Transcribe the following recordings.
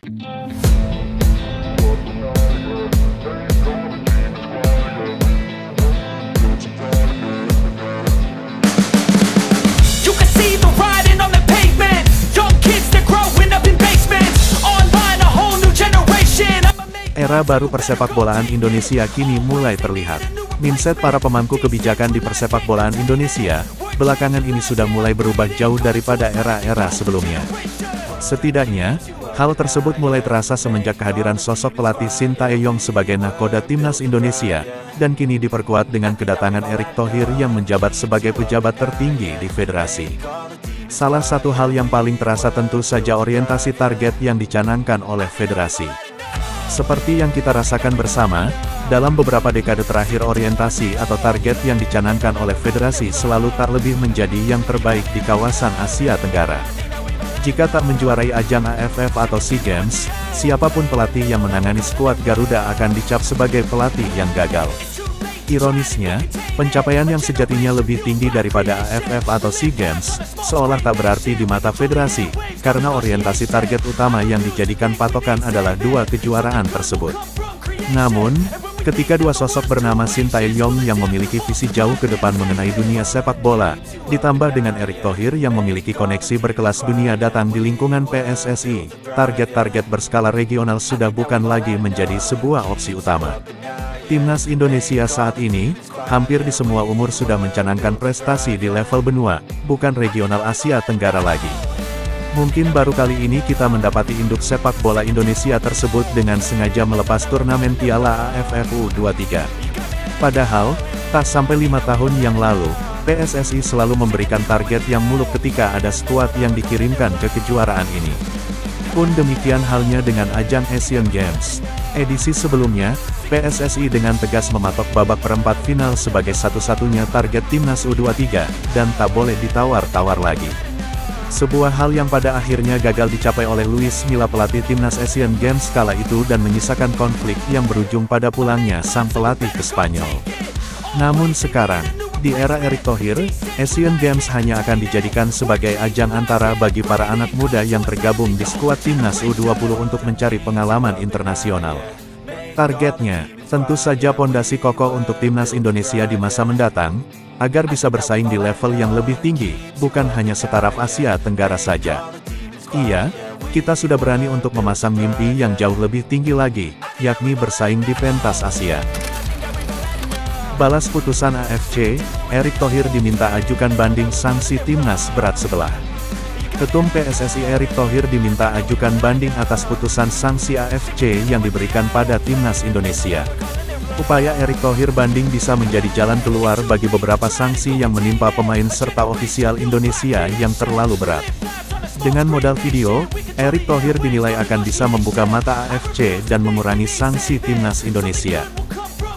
You can see the writing on the pavement. Young kids, they're growing up in basements. Online, a whole new generation. Era baru persepakbolaan Indonesia kini mulai terlihat. Mindset para pemangku kebijakan di persepakbolaan Indonesia, belakangan ini sudah mulai berubah jauh daripada era-era sebelumnya. Setidaknya, hal tersebut mulai terasa semenjak kehadiran sosok pelatih Sintayong sebagai nahkoda timnas Indonesia, dan kini diperkuat dengan kedatangan Erick Thohir yang menjabat sebagai pejabat tertinggi di federasi. Salah satu hal yang paling terasa tentu saja orientasi target yang dicanangkan oleh federasi. Seperti yang kita rasakan bersama, dalam beberapa dekade terakhir orientasi atau target yang dicanangkan oleh federasi selalu tak lebih menjadi yang terbaik di kawasan Asia Tenggara. Jika tak menjuarai ajang AFF atau SEA Games, siapapun pelatih yang menangani skuad Garuda akan dicap sebagai pelatih yang gagal. Ironisnya, pencapaian yang sejatinya lebih tinggi daripada AFF atau SEA Games, seolah tak berarti di mata federasi, karena orientasi target utama yang dijadikan patokan adalah dua kejuaraan tersebut. Namun, ketika dua sosok bernama Sintayong yang memiliki visi jauh ke depan mengenai dunia sepak bola, ditambah dengan Erick Thohir yang memiliki koneksi berkelas dunia datang di lingkungan PSSI, target-target berskala regional sudah bukan lagi menjadi sebuah opsi utama. Timnas Indonesia saat ini, hampir di semua umur sudah mencanangkan prestasi di level benua, bukan regional Asia Tenggara lagi. Mungkin baru kali ini kita mendapati induk sepak bola Indonesia tersebut dengan sengaja melepas turnamen Piala AFF U23. Padahal, tak sampai 5 tahun yang lalu, PSSI selalu memberikan target yang muluk ketika ada skuad yang dikirimkan ke kejuaraan ini. Pun demikian halnya dengan ajang Asian Games. Edisi sebelumnya, PSSI dengan tegas mematok babak perempat final sebagai satu-satunya target timnas U23, dan tak boleh ditawar-tawar lagi. Sebuah hal yang pada akhirnya gagal dicapai oleh Luis Milla pelatih timnas Asian Games kala itu dan menyisakan konflik yang berujung pada pulangnya sang pelatih ke Spanyol. Namun sekarang, di era Erick Thohir, Asian Games hanya akan dijadikan sebagai ajang antara bagi para anak muda yang tergabung di skuad timnas U20 untuk mencari pengalaman internasional. Targetnya, tentu saja pondasi kokoh untuk timnas Indonesia di masa mendatang, agar bisa bersaing di level yang lebih tinggi, bukan hanya setaraf Asia Tenggara saja. Iya, kita sudah berani untuk memasang mimpi yang jauh lebih tinggi lagi, yakni bersaing di pentas Asia. Balas putusan AFC, Erick Thohir diminta ajukan banding sanksi timnas berat sebelah. Ketum PSSI Erick Thohir diminta ajukan banding atas putusan sanksi AFC yang diberikan pada timnas Indonesia. Upaya Erick Thohir banding bisa menjadi jalan keluar bagi beberapa sanksi yang menimpa pemain serta ofisial Indonesia yang terlalu berat. Dengan modal video, Erick Thohir dinilai akan bisa membuka mata AFC dan mengurangi sanksi timnas Indonesia.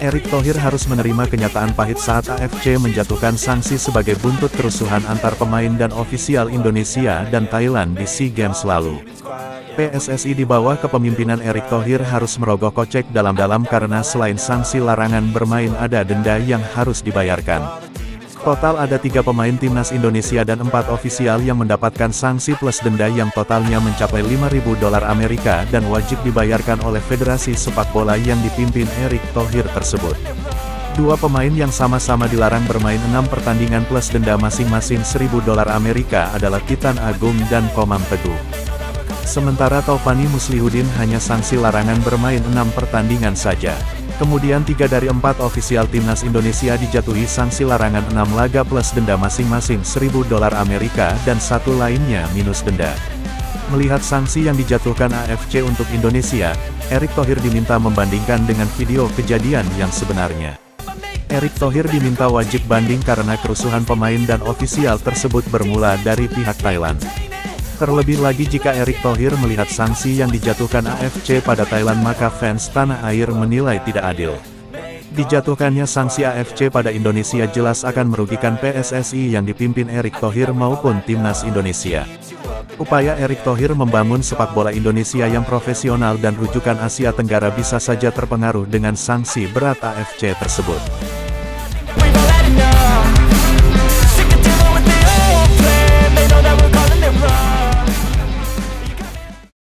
Erick Thohir harus menerima kenyataan pahit saat AFC menjatuhkan sanksi sebagai buntut kerusuhan antar pemain dan ofisial Indonesia dan Thailand di SEA Games lalu. PSSI di bawah kepemimpinan Erick Thohir harus merogoh kocek dalam-dalam karena selain sanksi larangan bermain ada denda yang harus dibayarkan. Total ada 3 pemain timnas Indonesia dan 4 ofisial yang mendapatkan sanksi plus denda yang totalnya mencapai $5.000 Amerika dan wajib dibayarkan oleh Federasi Sepak Bola yang dipimpin Erick Thohir tersebut. 2 pemain yang sama-sama dilarang bermain 6 pertandingan plus denda masing-masing $1.000 Amerika adalah Titan Agung dan Komang Teguh. Sementara Taufani Muslihudin hanya sanksi larangan bermain 6 pertandingan saja. Kemudian 3 dari 4 ofisial timnas Indonesia dijatuhi sanksi larangan 6 laga plus denda masing-masing $1.000 Amerika dan 1 lainnya minus denda. Melihat sanksi yang dijatuhkan AFC untuk Indonesia, Erick Thohir diminta membandingkan dengan video kejadian yang sebenarnya. Erick Thohir diminta wajib banding karena kerusuhan pemain dan ofisial tersebut bermula dari pihak Thailand. Terlebih lagi jika Erick Thohir melihat sanksi yang dijatuhkan AFC pada Thailand maka fans tanah air menilai tidak adil. Dijatuhkannya sanksi AFC pada Indonesia jelas akan merugikan PSSI yang dipimpin Erick Thohir maupun timnas Indonesia. Upaya Erick Thohir membangun sepak bola Indonesia yang profesional dan rujukan Asia Tenggara bisa saja terpengaruh dengan sanksi berat AFC tersebut.